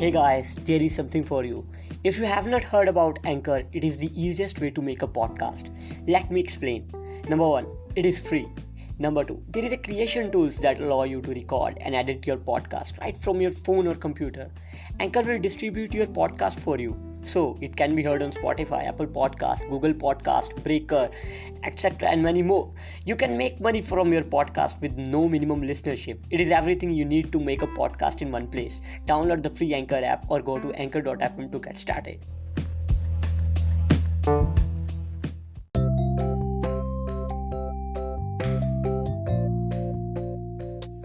Hey guys, there is something for you. If you have not heard about Anchor, it is the easiest way to make a podcast. Let me explain. Number 1, it is free. Number 2, there is a creation tools that allow you to record and edit your podcast right from your phone or computer. Anchor will distribute your podcast for you. So it can be heard on Spotify, Apple Podcast, Google Podcast, Breaker, etc. and many more. You can make money from your podcast with no minimum listenership. It is everything you need to make a podcast in one place. Download the free Anchor app or go to anchor.fm to get started.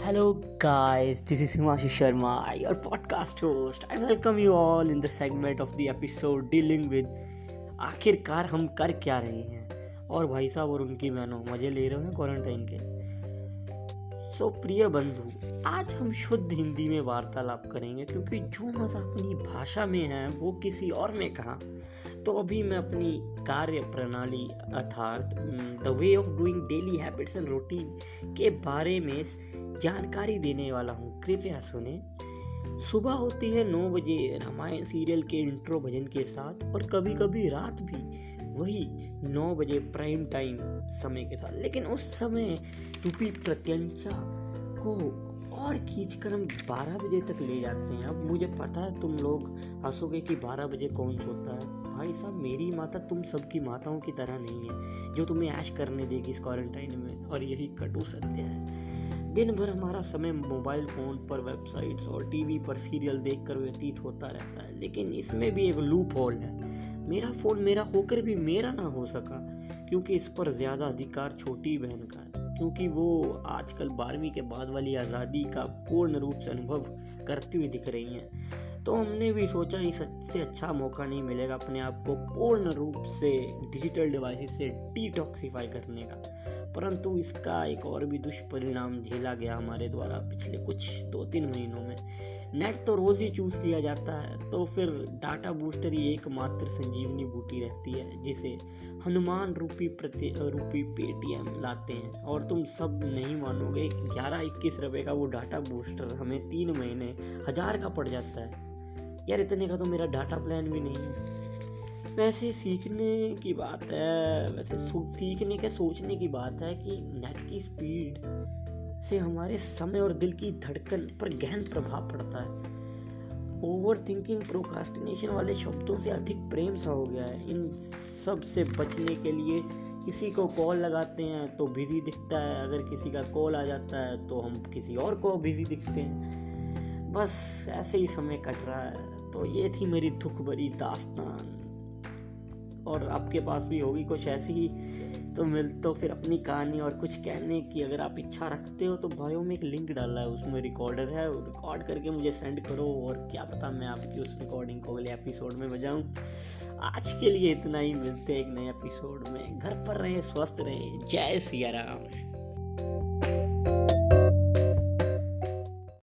Hello guys, this is Himanshu Sharma, your podcast host. I welcome you all in the segment of the episode dealing with आखिरकार हम कर क्या रहे हैं और भाई साहब और उनकी बहनों मजे ले रहे हैं क्वारंटाइन के। प्रिय बंधु, आज हम शुद्ध हिंदी में वार्तालाप करेंगे क्योंकि जो मज़ा अपनी भाषा में है वो किसी और में कहाँ। तो अभी मैं अपनी कार्य प्रणाली अर्थात the way of doing daily habits and routine के बारे में जानकारी देने वाला हूँ। कृपया सुने। सुबह होती है 9 बजे रामायण सीरियल के इंट्रो भजन के साथ और कभी कभी रात भी वही 9 बजे प्राइम टाइम समय के साथ, लेकिन उस समय रूपी प्रत्यंचा को और खींचकर हम 12 बजे तक ले जाते हैं। अब मुझे पता है तुम लोग हंसोगे कि 12 बजे कौन सोता है। भाई साहब, मेरी माता तुम सबकी माताओं की तरह नहीं है जो तुम्हें ऐश करने देगी इस क्वारंटाइन में, और यही कटु सत्य है। दिन भर हमारा समय मोबाइल फ़ोन पर, वेबसाइट्स और टीवी पर सीरियल देखकर व्यतीत होता रहता है, लेकिन इसमें भी एक लूप होल है। मेरा फ़ोन मेरा होकर भी मेरा ना हो सका क्योंकि इस पर ज़्यादा अधिकार छोटी बहन का है, क्योंकि वो आजकल 12वीं के बाद वाली आज़ादी का पूर्ण रूप से अनुभव करती हुई दिख रही हैं। तो हमने भी सोचा इससे अच्छा मौका नहीं मिलेगा अपने आप को पूर्ण रूप से डिजिटल डिवाइसेस से डिटॉक्सिफाई करने का। परंतु इसका एक और भी दुष्परिणाम झेला गया हमारे द्वारा पिछले कुछ 2-3 महीनों में। नेट तो रोज़ ही चूस लिया जाता है, तो फिर डाटा बूस्टर ही एकमात्र संजीवनी बूटी रहती है जिसे हनुमान रूपी पेटीएम लाते हैं। और तुम सब नहीं मानोगे, 11-21 रुपये का वो डाटा बूस्टर हमें 3 महीने 1000 का पड़ जाता है। यार, इतने का तो मेरा डाटा प्लान भी नहीं है। वैसे सीखने की बात है, सीखने के सोचने की बात है कि नेट की स्पीड से हमारे समय और दिल की धड़कन पर गहन प्रभाव पड़ता है। ओवर थिंकिंग, प्रोक्रास्टिनेशन वाले शब्दों से अधिक प्रेम सा हो गया है। इन सब से बचने के लिए किसी को कॉल लगाते हैं तो बिजी दिखता है, अगर किसी का कॉल आ जाता है तो हम किसी और को बिजी दिखते हैं। बस ऐसे ही समय कट रहा है। तो ये थी मेरी दुख भरी दास्तान, और आपके पास भी होगी कुछ ऐसी ही। तो फिर अपनी कहानी और कुछ कहने की अगर आप इच्छा रखते हो तो बायो में एक लिंक डाला है, उसमें रिकॉर्डर है, रिकॉर्ड करके मुझे सेंड करो और क्या पता मैं आपकी उस रिकॉर्डिंग को अगले एपिसोड में बजाऊं। आज के लिए इतना ही, मिलते हैं एक नए एपिसोड में। घर पर रहें, स्वस्थ रहें। जय सिया राम।